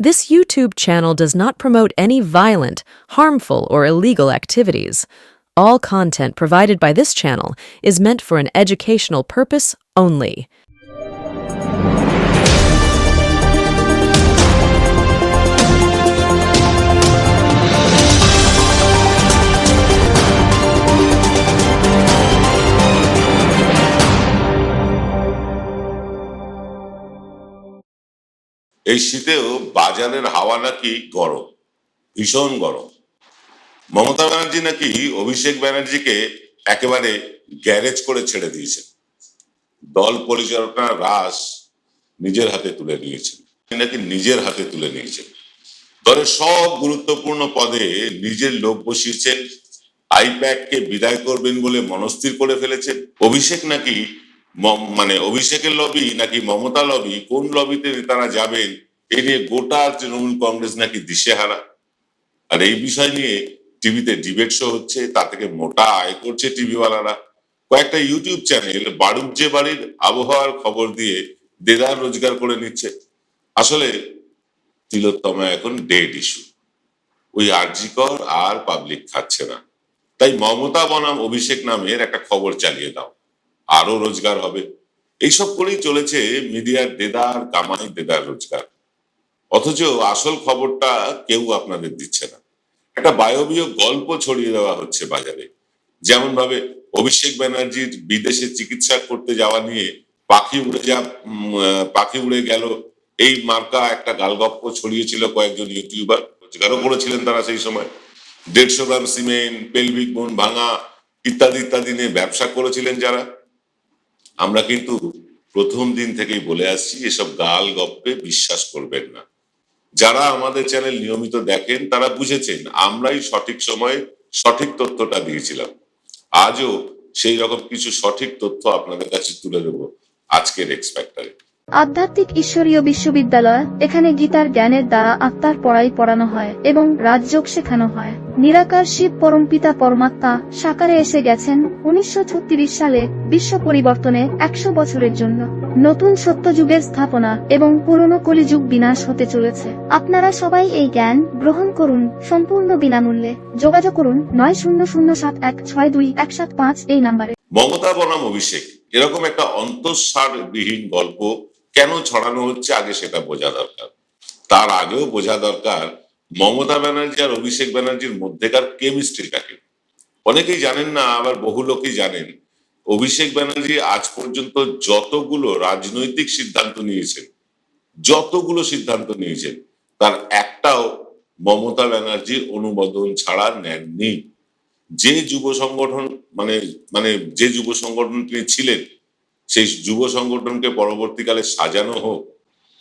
This YouTube channel does not promote any violent, harmful, or illegal activities. All content provided by this channel is meant for an educational purpose only. এই শীতেও বাজারের হাওয়া নাকি গরম, ভীষণ গরম। মমতা ব্যানার্জি নাকি অভিষেক ব্যানার্জিকে একেবারে গ্যারেজ করে ছেড়ে দিয়েছেন। দল পরিচালনার রাশ নিজের হাতে তুলে নিয়েছেন, নিজের হাতে তুলে নিয়েছেন। দলের সব গুরুত্বপূর্ণ পদে নিজের লোক বসিয়েছেন। আইপ্যাককে বিদায় করবেন বলে মনস্থির করে ফেলেছেন। অভিষেক নাকি অভিষেকের লবি নাকি মমতা লবি, কোন লবিতে তারা যাবেন এ নিয়ে গোটা তৃণমূল কংগ্রেস নাকি দিশেহারা। আর এই বিষয় নিয়ে টিভিতে ডিবেট শো হচ্ছে, তা থেকে মোটা আয় করছে টিভিওয়ালারা। কয়েকটা ইউটিউব চ্যানেল বাড়ুজ্যে বাড়ির আবহাওয়ার খবর দিয়ে দেদার রোজগার করে নিচ্ছে। আসলে তিলোত্তমা এখন ডেড ইস্যু, ওই আরজিকর আর পাবলিক খাচ্ছে না। তাই মমতা বনাম অভিষেক নামের একটা খবর চালিয়ে দাও, আরো রোজগার হবে। এইসব করেই চলেছে মিডিয়ার দেদার কামাই, দেদার রোজগার। অথচ আসল খবরটা কেউ আপনাদের দিচ্ছে না। একটা বায়বীয় গল্প ছড়িয়ে দেওয়া হচ্ছে বাজারে। যেমন ভাবে অভিষেক ব্যানার্জির বিদেশে চিকিৎসা করতে যাওয়া নিয়ে পাখি উড়ে গেল, এই মার্কা একটা গালগপ্প ছড়িয়েছিল কয়েকজন ইউটিউবার, রোজগারও করেছিলেন তারা সেই সময়। 150 গ্রাম সিমেন্ট, পেলভিক বোন ভাঙা ইত্যাদি ইত্যাদি নিয়ে ব্যবসা করেছিলেন যারা। আমরা কিন্তু প্রথম দিন থেকেই বলে আসছি, এসব গাল গপ্পে বিশ্বাস করবেন না। যারা আমাদের চ্যানেল নিয়মিত দেখেন তারা বুঝেছেন আমরাই সঠিক সময়ে সঠিক তথ্যটা দিয়েছিলাম। আজও সেই রকম কিছু সঠিক তথ্য আপনাদের কাছে তুলে দেবো আজকের এক্স ফ্যাক্টরে। আধ্যাত্মিক ঈশ্বরীয় বিশ্ববিদ্যালয়, এখানে গীতার জ্ঞানের দ্বারা আত্মার পড়াই পড়ানো হয় এবং রাজযোগ শেখানো হয়। নিরাকার শিব পরমপিতা পরমাত্মা সাকারে এসে গেছেন 1936 সালে বিশ্ব পরিবর্তনের 100 বছরের জন্য। নতুন সত্যযুগের স্থাপনা এবং পুরনো কলিযুগ বিনাশ হতে চলেছে। আপনারা সবাই এই জ্ঞান গ্রহণ করুন সম্পূর্ণ বিনামূল্যে। যোগাযোগ করুন 9007162175 এই নাম্বারে। মমতা বনাম অভিষেক, এরকম একটা অন্তঃসারবিহীন গল্প কেন ছড়ানো হচ্ছে আগে সেটা বোঝা দরকার। তার আগেও বোঝা দরকার মমতা ব্যানার্জি আর অভিষেক ব্যানার্জির মধ্যেকার কেমিস্ট্রিটাকে। অনেকেই জানেন না, আবার বহু লোকই জানেন। অভিষেক ব্যানার্জি আজ পর্যন্ত যতগুলো রাজনৈতিক সিদ্ধান্ত নিয়েছেন তার একটাও মমতা ব্যানার্জির অনুমোদন ছাড়া নেননি। যে যুব সংগঠন যে যুব সংগঠন তিনি ছিলেন, সেই যুব সংগঠনকে পরবর্তীকালে সাজানো হোক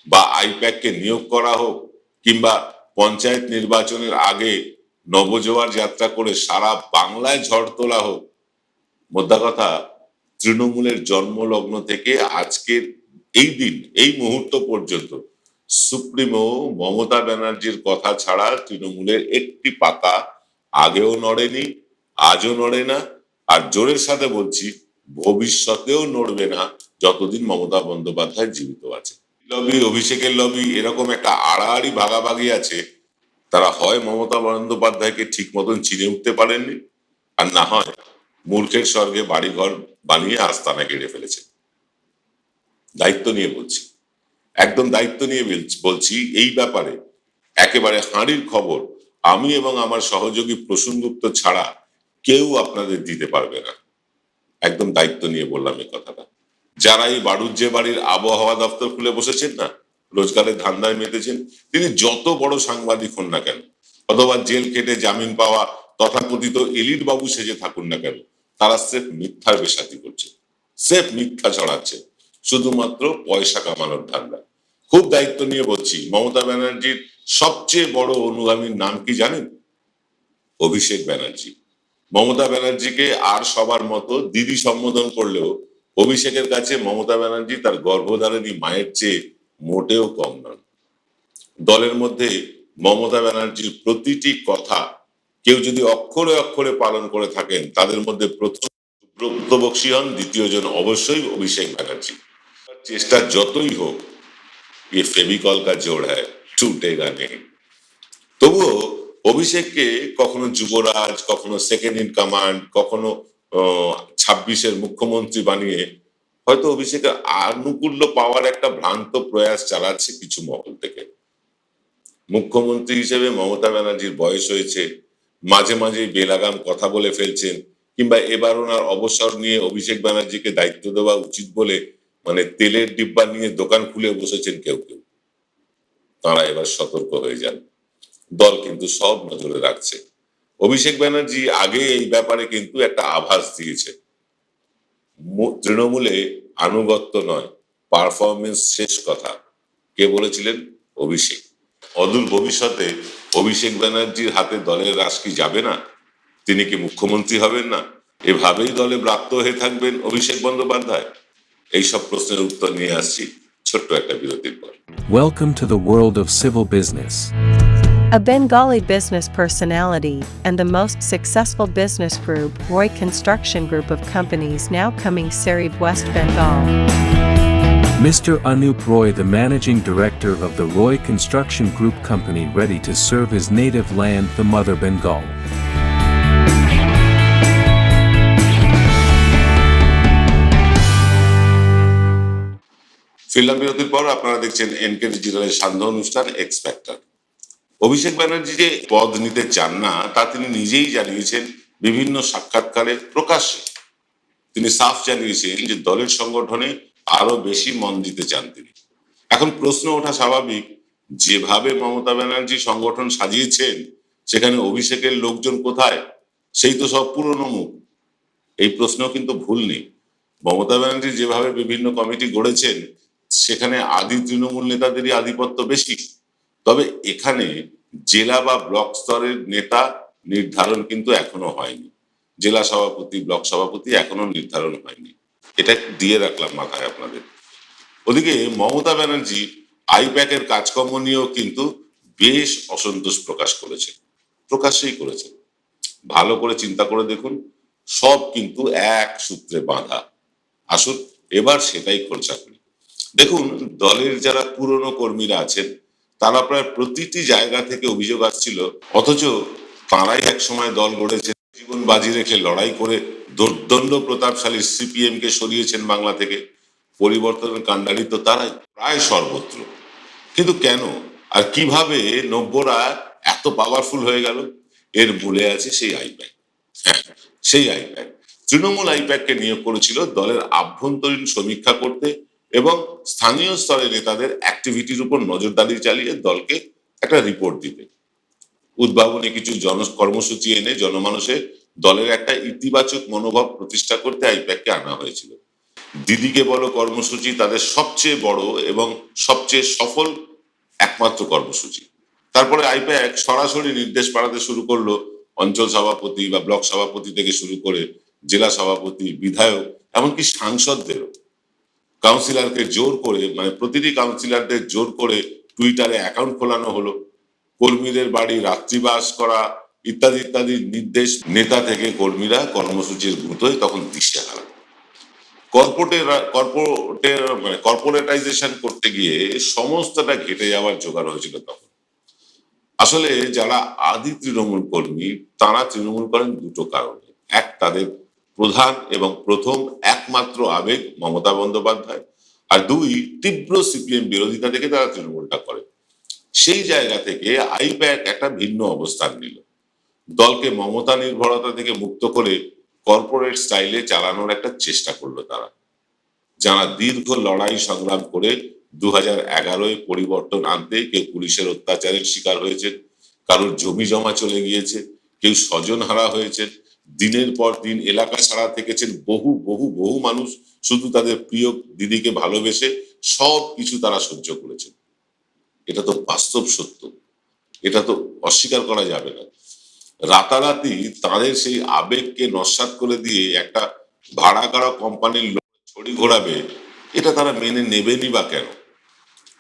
বা আইপ্যাককে নিয়োগ করা হোক কিংবা পঞ্চায়েত নির্বাচনের আগে নবজোয়ার যাত্রা করে সারা বাংলায় ঝড় তোলা হোক, মোদ্দা কথা তৃণমূলের জন্মলগ্ন থেকে আজকের এই দিন, এই মুহূর্ত পর্যন্ত সুপ্রিমো মমতা ব্যানার্জির কথা ছাড়া তৃণমূলের একটি পাতা আগেও নড়েনি, আজও নড়ে না, আর জোরের সাথে বলছি ভবিষ্যতেও নড়বে না যতদিন মমতা বন্দ্যোপাধ্যায় জীবিত আছে। লবি, অভিষেকের লবি, এরকম একটা আড়াআড়ি ভাগাভাগি আছে। তারা হয় মমতা বন্দ্যোপাধ্যায়কে ঠিক মতন চিনে উঠতে পারেননি, আর না হয় মূর্খের স্বর্গে বাড়িঘর বানিয়ে আস্তানা কেড়ে ফেলেছে। দায়িত্ব নিয়ে বলছি, একদম দায়িত্ব নিয়ে বলছি, এই ব্যাপারে একেবারে হাঁড়ির খবর আমি এবং আমার সহযোগী প্রসূন গুপ্ত ছাড়া কেউ আপনাদের দিতে পারবে না। একদম দায়িত্ব নিয়ে বললাম এই কথাটা। যারা এই বাড়ুজ্যে বাড়ির আবহাওয়া দপ্তর খুলে বসেছেন না, রোজগারের ধান্দায় মেতেছেন, তিনি যত বড় সাংবাদিক হন না কেন, অথবা জেল কেটে জামিন পাওয়া তথাকথিত এলিট বাবু সেজে থাকুন না কেন, তারা স্রেফ মিথ্যার বেশাতি করছে, স্রেফ মিথ্যা ছড়াচ্ছে, শুধুমাত্র পয়সা কামানোর ধান্দা। খুব দায়িত্ব নিয়ে বলছি, মমতা ব্যানার্জির সবচেয়ে বড় অনুগামীর নাম কি জানেন? অভিষেক ব্যানার্জি। মমতা ব্যানার্জিকে আর সবার মতো দিদি সম্বোধন করলেও অভিষেকের কাছে মমতা ব্যানার্জি তার গর্ভধারিণী মায়ের চেয়ে মোটেও কম নন। দলের মধ্যে মমতা ব্যানার্জির প্রতিটি কথা কেউ যদি অক্ষরে অক্ষরে পালন করে থাকেন, তাদের মধ্যে প্রথম সুব্রত বক্সী হন, দ্বিতীয় জন অবশ্যই অভিষেক ব্যানার্জি। চেষ্টা যতই হোক, ये फेविकॉल का जोड़ है, ছুটেগা নেই। তবুও অভিষেককে কখনো যুবরাজ, কখনো সেকেন্ড ইন কমান্ড, কখনো 26-এর মুখ্যমন্ত্রী বানিয়ে হয়তো অভিষেকের আনুকূল্য পাওয়ার একটা ভ্রান্ত প্রয়াস চালাচ্ছে কিছু মহল থেকে। মুখ্যমন্ত্রী হিসেবে মমতা ব্যানার্জির বয়স হয়েছে, মাঝে মাঝে বেলাগাম কথা বলে ফেলছেন, কিংবা এবার ওনার অবসর নিয়ে অভিষেক ব্যানার্জিকে দায়িত্ব দেওয়া উচিত বলে মানে তেলের ডিব্বা নিয়ে দোকান খুলে বসেছেন কেউ কেউ। তারা এবার সতর্ক হয়ে যান, দল কিন্তু সব নজরে রাখছে। অভিষেক ব্যানার্জি আগে এই ব্যাপারে কিন্তু একটা আভাস দিয়েছে, তৃণমূলে আনুগত্য নয়, পারফরমেন্স শেষ কথা। কে বলেছিলেন? অভিষেক। অদূর ভবিষ্যতে অভিষেক ব্যানার্জির হাতে দলের রাশ কি যাবে না? তিনি কি মুখ্যমন্ত্রী হবেন না? এভাবেই দলে ব্রাত্য হয়ে থাকবেন অভিষেক বন্দ্যোপাধ্যায়? এইসব প্রশ্নের উত্তর নিয়ে আসছি ছোট্ট একটা বিরতির পর। Welcome to the world of civil business. A Bengali business personality and the most successful business group, Roy Construction Group of companies now coming Sarib, West Bengal. Mr. Anup Roy, the managing director of the Roy Construction Group company, ready to serve his native land, the mother Bengal. Film বিরতির পর আপনারা দেখছেন NK ডিজিটালের সান্ধ্য অনুষ্ঠান x factor. Abhishek Banerjee যে পদ নিতে চান না তা তিনি নিজেই জানিয়েছেন বিভিন্ন সাক্ষাৎকারে প্রকাশ্যে। তিনি সাফ জানিয়েছেন যে দলের সংগঠনে আরো বেশি মন দিতে চান তিনি। এখন প্রশ্ন ওঠা স্বাভাবিক, যেভাবে মমতা ব্যানার্জি সংগঠন সাজিয়েছেন সেখানে অভিষেকের লোকজন কোথায়? সেই তো সব পুরনো মুখ। এই প্রশ্ন কিন্তু ভুল নেই। মমতা ব্যানার্জি যেভাবে বিভিন্ন কমিটি গড়েছেন সেখানে আদি তৃণমূল নেতাদেরই আধিপত্য বেশি। তবে এখানে জেলা বা ব্লক স্তরের নেতা নির্ধারণ কিন্তু এখনো হয়নি। জেলা সভাপতি, ব্লক সভাপতি এখনো নির্ধারণ হয়নি। এটা দিয়ে রাখলাম মাথায় আপনাদের। ওদিকে মমতা ব্যানার্জি আইপ্যাকের কাজকর্ম নিয়েও কিন্তু বেশ অসন্তোষ প্রকাশ করেছে, প্রকাশ্যেই করেছে। ভালো করে চিন্তা করে দেখুন, সব কিন্তু এক সূত্রে বাঁধা। আসুন এবার সেটাই খোলসা করি। দেখুন, দলের যারা পুরনো কর্মীরা আছেন তারা প্রায় প্রতিটি জায়গা থেকে অভিযোগ আসছিল, অথচ তারাই এক সময় দল গড়েছে, জীবন বাজি রেখে লড়াই করে দুর্দণ্ড প্রতাপশালী সিপিএম কে সরিয়েছেন বাংলা থেকে। পরিবর্তনের কাণ্ডারি তো তারাই প্রায় সর্বত্র। কিন্তু কেন আর কিভাবে নব্যরা এত পাওয়ারফুল হয়ে গেল? এর মূলে আছে সেই আইপ্যাক। সেই আইপ্যাক তৃণমূল আইপ্যাককে নিয়োগ করেছিল দলের আভ্যন্তরীণ সমীক্ষা করতে এবং স্থানীয় স্তরে নেতাদের অ্যাক্টিভিটির উপর নজরদারি চালিয়ে দলকে একটা রিপোর্ট দিতে। উদ্ভাবনী কিছু কর্মসূচি এনে জনমানসে দলের একটা ইতিবাচক মনোভাব প্রতিষ্ঠা করতে আইপ্যাককে আনা হয়েছিল। দিদিকে বলো কর্মসূচি তাদের সবচেয়ে বড় এবং সবচেয়ে সফল একমাত্র কর্মসূচি। তারপরে আইপ্যাক সরাসরি নির্দেশ পাঠাতে শুরু করলো অঞ্চল সভাপতি বা ব্লক সভাপতি থেকে শুরু করে জেলা সভাপতি, বিধায়ক, এমনকি সাংসদদেরও। কাউন্সিলরকে জোর করে, মানে প্রতিটি কাউন্সিলরদের জোর করে টুইটারে অ্যাকাউন্ট খোলানো হলো। কর্মীদের বাড়ি রাত্রিবাস করা ইত্যাদি ইত্যাদি নির্দেশ নেতা থেকে কর্মীরা কর্মসূচির গুঁতোয় তখন দিশেহারা। কর্পোরেটাইজেশন করতে গিয়ে সমস্তটা ঘেটে যাওয়ার জোগাড় হয়েছিল তখন। আসলে যারা আদি তৃণমূল কর্মী তারা তৃণমূল করেন দুটো কারণে। এক, তাদের প্রধান এবং প্রথম একমাত্র আবেগ মমতা বন্দ্যোপাধ্যায়, আর দুই, তীব্র সিপিএম বিরোধিতা থেকে তারা তৃণমূলটা করে। সেই জায়গা থেকে আইপ্যাক একটা ভিন্ন অবস্থান নিল। দলকে মমতা নির্ভরতা থেকে মুক্ত করে কর্পোরেট স্টাইলে চালানোর একটা চেষ্টা করলো তারা। যারা দীর্ঘ লড়াই সংগ্রাম করে 2011-য় পরিবর্তন আনতে কেউ পুলিশের অত্যাচারের শিকার হয়েছে, কারোর জমি জমা চলে গিয়েছে, কেউ স্বজন হারা হয়েছে, দিনের পর দিন এলাকা ছাড়া থেকেছেন বহু বহু বহু মানুষ শুধু তাদের প্রিয় দিদিকে ভালোবেসে সব কিছু তারা সহ্য করেছেন। এটা তো বাস্তব সত্য, এটা তো অস্বীকার করা যাবে না। রাতারাতি তাদের সেই আবেগকে নস্যাৎ করে দিয়ে একটা ভাড়া করা কোম্পানির লোক ছড়ি ঘোরাবে, এটা তারা মেনে নেবেনি বা কেন?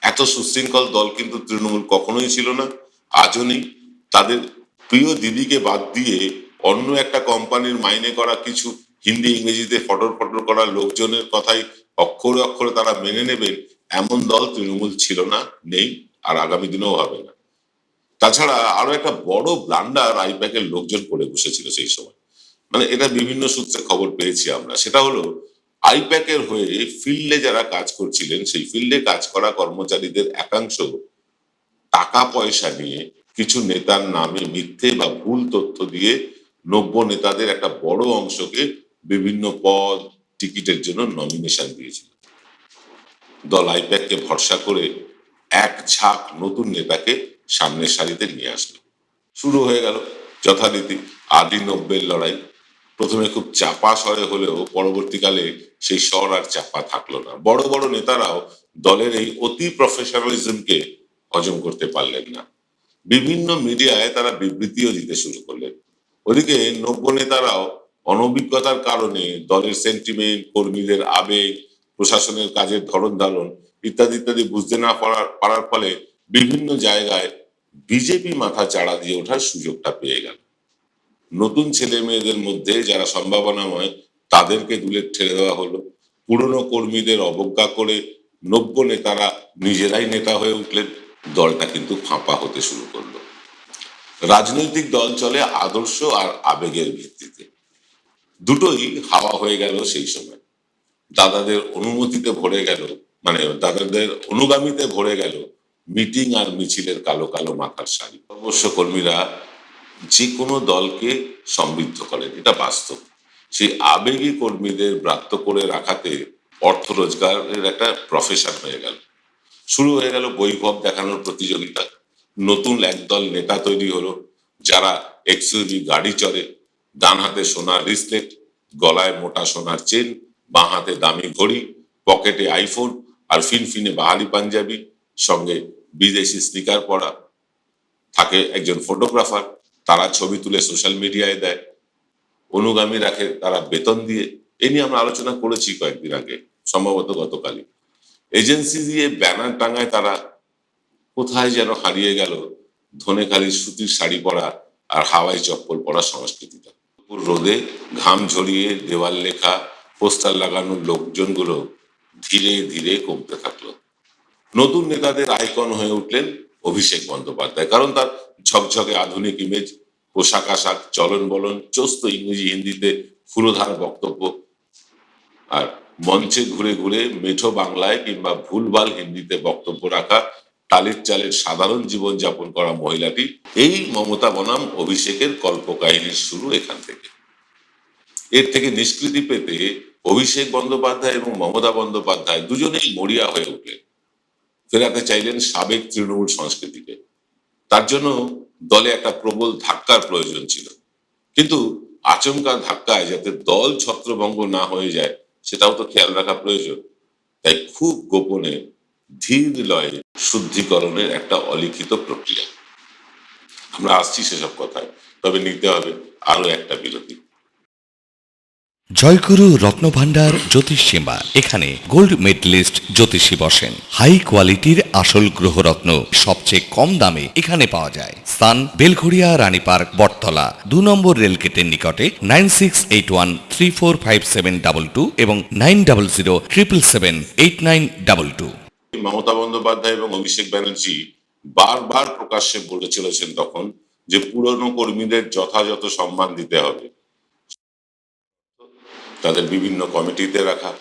এত সুশৃঙ্খল দল কিন্তু তৃণমূল কখনোই ছিল না, আজও নেই। তাদের প্রিয় দিদিকে বাদ দিয়ে অন্য একটা কোম্পানির মাইনে করা কিছু হিন্দি ইংরেজিতে ফটর ফটর করা লোকজনের কথাই অক্ষরে অক্ষরে তারা মেনে নেবেন, এমন দল তৃণমূল ছিল না, নেই, আর আগামী দিনেও হবে না। তাছাড়া আরো একটা বড় ব্লান্ডার আইপ্যাকের লোকজন করে বসেছিল সেই সময়, মানে এটা বিভিন্ন সূত্রে খবর পেয়েছি আমরা। সেটা হলো আইপ্যাকের হয়ে ফিল্ডে যারা কাজ করছিলেন, সেই ফিল্ডে কাজ করা কর্মচারীদের একাংশ টাকা পয়সা নিয়ে কিছু নেতার নামে মিথ্যে বা ভুল তথ্য দিয়ে নব্য নেতাদের একটা বড় অংশকে বিভিন্ন পদ টিকিটের জন্য নমিনেশন দিয়েছিল। দল আইপ্যাককে ভরসা করে এক ঝাঁক নতুন নেতাকে সামনের সারিতে নিয়ে আসলো। শুরু হয়ে গেল যথারীতি আদি নব্যের লড়াই। প্রথমে খুব চাপা স্বরে হলেও পরবর্তীকালে সেই স্বর আর চাপা থাকলো না। বড় বড় নেতারাও দলের এই অতি প্রফেশনালিজমকে হজম করতে পারলেন না। বিভিন্ন মিডিয়ায় তারা বিবৃতিও দিতে শুরু করলেন। ওদিকে নব্য নেতারাও অনভিজ্ঞতার কারণে দলের সেন্টিমেন্ট, কর্মীদের আবেগ, প্রশাসনের কাজের ধরন ধারণ ইত্যাদি ইত্যাদি বুঝতে না পারার ফলে বিভিন্ন জায়গায় বিজেপি মাথা চাড়া দিয়ে ওঠার সুযোগটা পেয়ে গেল। নতুন ছেলে মেয়েদের মধ্যে যারা সম্ভাবনাময় তাদেরকে দূরে ঠেলে দেওয়া হলো। পুরনো কর্মীদের অবজ্ঞা করে নব্য নেতারা নিজেরাই নেতা হয়ে উঠলেন। দলটা কিন্তু ফাঁপা হতে শুরু করলো। রাজনৈতিক দল চলে আদর্শ আর আবেগের ভিত্তিতে, দুটোই হাওয়া হয়ে গেল সেই সময়। দাদাদের অনুমতিতে ভরে গেল, মানে দাদাদের অনুগামীতে ভরে গেল মিটিং আর মিছিলের কালো কালো মাথার শাড়ি। অবশ্য কর্মীরা যে কোনো দলকে সমৃদ্ধ করেন, এটা বাস্তব। সেই আবেগী কর্মীদের ব্রাত্য করে রাখাতে অর্থ রোজগারের একটা প্রফেশন হয়ে গেল। শুরু হয়ে গেল বৈভব দেখানোর প্রতিযোগিতা। নতুন একদল নেতা তৈরি হলো যারা এক্সইউভি গাড়ি চড়ে, ডান হাতে সোনার রিসলেট, গলায় মোটা সোনার চেন, বাঁ হাতে দামি ঘড়ি, পকেটে আইফোন আর ফিনফিনে বাহারি পাঞ্জাবি, সঙ্গে বিদেশি স্নিকার পরা। থাকে একজন ফটোগ্রাফার, তারা ছবি তুলে সোশ্যাল মিডিয়ায় দেয়। অনুগামী রাখে তারা বেতন দিয়ে। এ নিয়ে আমরা আলোচনা করেছি কয়েকদিন আগে, সম্ভবত গতকালই। এজেন্সি দিয়ে ব্যানার টাঙায় তারা। কোথায় যেন হারিয়ে গেল ধনেখালির সুতির শাড়ি পরা আর হাওয়াই চপ্পল পরা সংস্কৃতিটা। রোদে ঘাম ঝরিয়ে দেওয়াল লেখা পোস্টার লাগানোর লোকজনগুলো ধীরে ধীরে কমতে থাকলো। নতুন নেতাদের আইকন হয়ে উঠলেন অভিষেক বন্দ্যোপাধ্যায়, কারণ তার ঝকঝকে আধুনিক ইমেজ, পোশাক আশাক, চলন বলন, চস্ত ইংরেজি হিন্দিতে ফুরোধার বক্তব্য, আর মঞ্চে ঘুরে ঘুরে মেঠো বাংলায় কিংবা ভুলভাল হিন্দিতে বক্তব্য রাখা টালির চালের সাধারণ জীবন যাপন করা মহিলাটি। এই মমতা বনাম অভিষেকের কল্পকাহিনীর শুরু এখান থেকে। এর থেকে নিষ্কৃতি পেতে অভিষেক বন্দ্যোপাধ্যায় এবং মমতা বন্দ্যোপাধ্যায় দুজনেই মরিয়া হয়ে উঠলেন। ফেরাতে চাইলেন সাবেক তৃণমূল সংস্কৃতিকে। তার জন্য দলে একটা প্রবল ধাক্কার প্রয়োজন ছিল, কিন্তু আচমকা ধাক্কায় যাতে দল ছত্রভঙ্গ না হয়ে যায় সেটাও তো খেয়াল রাখা প্রয়োজন। তাই খুব গোপনে ধীর লয়ে শুদ্ধিকরণের একটা অলিখিত প্রক্রিয়া। আমরা আসছি সেসব কথায়, তবে নিতে হবে আরো একটা বিরতি। জয়গুরু রত্নভান্ডার জ্যোতিষ সীমা, এখানে গোল্ড মেডেলিস্ট জ্যোতিষী বসেন। হাই কোয়ালিটির আসল গ্রহরত্ন সবচেয়ে কম দামে এখানে পাওয়া যায়। স্থান বেলঘড়িয়া রানীপার্ক, বটতলা, 2 নম্বর রেলগেটের নিকটে। 9681345722 এবং 9007778922। মমতা বন্দ্যোপাধ্যায় এবং অভিষেক ব্যানার্জি বারবার প্রকাশ্যে বলে চলেছেন তখন যে পুরনো কর্মীদের যথাযথ সম্মান দিতে হবে, তাদের বিভিন্ন কমিটিতে রাখা,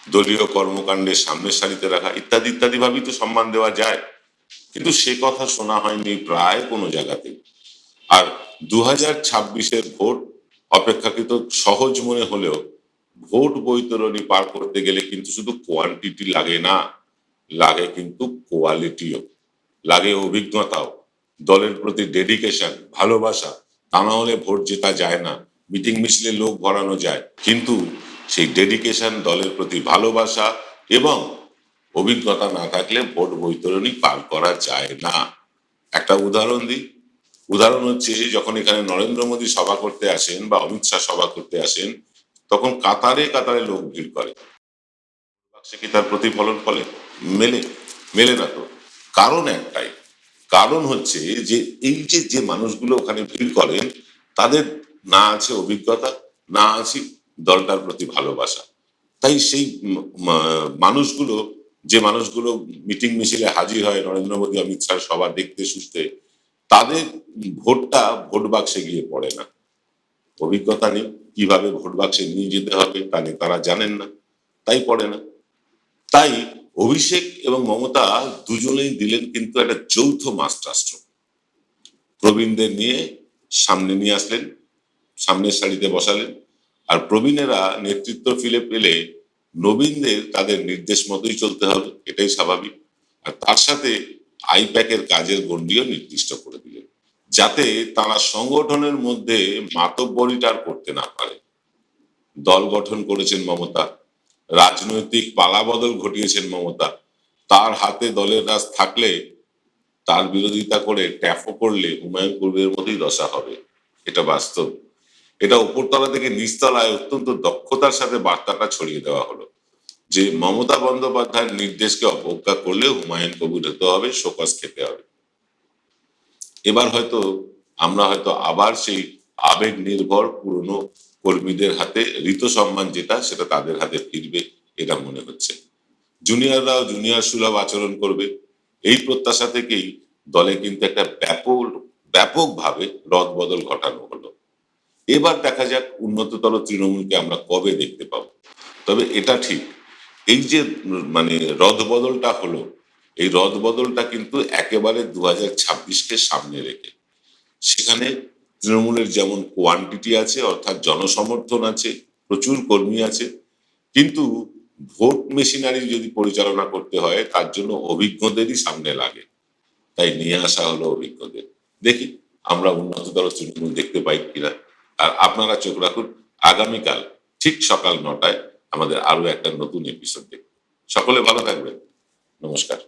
দলীয় কর্মকাণ্ডের সামনের সারিতে রাখা ইত্যাদি ইত্যাদি ভাবেই তো সম্মান দেওয়া যায়। কিন্তু সে কথা শোনা হয়নি প্রায় কোনো জায়গাতেই। আর 2026-এর ভোট অপেক্ষাকৃত সহজ মনে হলেও ভোট বৈতরণী পার করতে গেলে কিন্তু শুধু কোয়ান্টিটি লাগে না, লাগে কিন্তু কোয়ালিটিও, লাগে অভিজ্ঞতাও, দলের প্রতি ডেডিকেশন, ভালোবাসা। তা না হলে ভোট জেতা যায় না। মিটিং মিছিলে লোক ভরানো যায়, কিন্তু সেই ডেডিকেশন, দলের প্রতি ভালোবাসা এবং অভিজ্ঞতা না থাকলে ভোট বৈতরণী পার করা যায় না। একটা উদাহরণ দিই। উদাহরণ হচ্ছে, যখন এখানে নরেন্দ্র মোদী সভা করতে আসেন বা অমিত শাহ সভা করতে আসেন, তখন কাতারে কাতারে লোক ভিড় করে। সে কি তার প্রতিফলন ফলে মেলে না তো। কারণ একটাই, কারণ হচ্ছে যে এই যে মানুষগুলো ওখানে ভিড় করেন তাদের না আছে অভিজ্ঞতা, না আছে দলটার প্রতি ভালোবাসা। তাই সেই মানুষগুলো যে মানুষগুলো মিটিং মিছিলে হাজির হয় নরেন্দ্র মোদী অমিত শাহ সভা দেখতে শুনতে, তাদের ভোটটা ভোট বাক্সে গিয়ে পড়ে না। অভিজ্ঞতা নেই, কিভাবে ভোট বাক্সে নিয়ে যেতে হবে তা নেতারা জানেন না, তাই পড়ে না। তাই অভিষেক এবং মমতা দুজনেই দিলেন কিন্তু একটা যৌথ মাস্টারস্ট্রোক। প্রবীণদের নিয়ে সামনে নিয়ে আসলেন, সামনের সারিতে বসালেন, আর প্রবীণেরা নেতৃত্ব ফিরে পেলে নবীনদের তাদের নির্দেশ মতোই চলতে হবে, এটাই স্বাভাবিক। আর তার সাথে আইপ্যাকের কাজের গণ্ডিও নির্দিষ্ট করে দিলেন, যাতে তারা সংগঠনের মধ্যে মাতব্বরিটা আর করতে না পারে। দল গঠন করেছেন মমতা, রাজনৈতিক পালাবদল ঘটিয়েছেন মমতা। তার হাতে দলের রাজ থাকলে তার বিরোধিতা করে ট্যাফো করলে হুমায়ুন কবিরের মতোই দশা হবে, এটা বাস্তব। এটা উপরতলা থেকে নিচতলায় অত্যন্ত দক্ষতার সাথে বার্তাটা ছড়িয়ে দেওয়া হলো যে মমতা বন্দ্যোপাধ্যায়ের নির্দেশকে অবজ্ঞা করলে হুমায়ুন কবির হতে হবে, শোকজ খেতে হবে। এবার হয়তো আমরা আবার সেই আবেগ নির্ভর পুরনো কর্মীদের হাতে ঋত সম্মান যেটা, সেটা তাদের হাতে ফিরবে, এটা মনে হচ্ছে। জুনিয়ররাও জুনিয়র সুলভ আচরণ করবে, এই প্রত্যাশা থেকেই দলে কিন্তু একটা ব্যাপকভাবে রদবদল ঘটানো হলো। এবার দেখা যাক উন্নততর তৃণমূলকে আমরা কবে দেখতে পাবো। তবে এটা ঠিক, এই যে মানে রদবদলটা হলো, এই রদবদলটা কিন্তু একেবারে 2026কে সামনে রেখে। সেখানে তৃণমূলের যেমন কোয়ান্টিটি আছে, অর্থাৎ জনসমর্থন আছে, প্রচুর কর্মী আছে, কিন্তু ভোট মেশিনারি যদি পরিচালনা করতে হয় তার জন্য অভিজ্ঞদেরই সামনে লাগে। তাই নিয়ে আসা হলো অভিজ্ঞদের। দেখি আমরা উন্নততর তৃণমূল দেখতে পাই কিনা। আর আপনারা চোখ রাখুন, আগামীকাল ঠিক সকাল 9টায় আমাদের আরো একটা নতুন এপিসোড দেখুন। সকলে ভালো থাকবেন, নমস্কার।